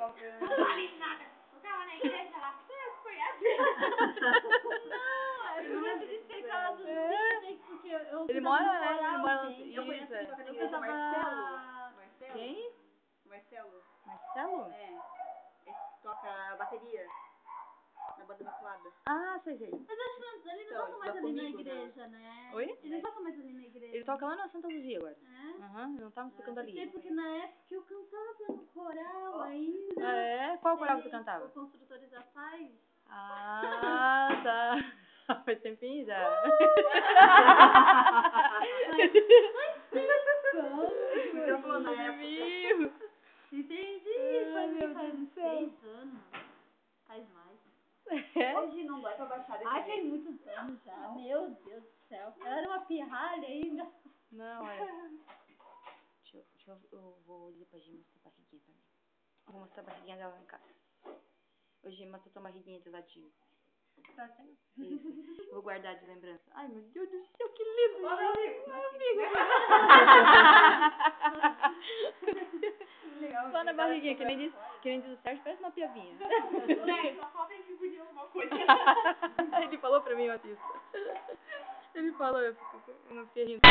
tava querendo. Não falei nada. Eu tava na igreja lá. Foi a Não, é porque ele tem casa porque eu Ele mora, né? Ele moral, mora gente. Eu conheço quem toca na Eu igreja, tava... Marcelo. Quem? Marcelo. Marcelo? É. Esse que toca bateria. Na banda Imaculada. Ah, sei. Mas acho que ele Então, não toca mais ele ali na comigo, igreja, né? Oi? Ele não toca mais ali na igreja. Ele toca lá na Santa Luzia agora. É? Aham, ele não tá tocando Eu sei ali. porque na época eu cantava no coral ainda. Ah, é? Qual coral que você cantava? O Construtores da Paz. Ah, tá. Faz tempinho já. Eu falou na época. Entendi. Ai, meu Faz Deus uns do céu. 6 anos. Faz mais. É? Hoje não dói pra baixar desse Ai, faz jeito. muitos anos já. Meu Deus do céu. Eu era uma pirralha ainda. Não, é. Eu vou dizer pra Gi mostrar a barriguinha também. Vou mostrar a barriguinha dela lá em casa. Hoje mostra tua barriguinha de ladinho. Tá sendo? Isso. Vou guardar de lembrança. Ai, meu Deus do céu, que lindo! Ó, meu amigo. Legal. Só na barriguinha, que nem diz o Sérgio, parece uma piavinha. Moleque, só falta que podia alguma coisa. Ele falou pra mim, Matheus. Ele falou, eu não fiquei rindo.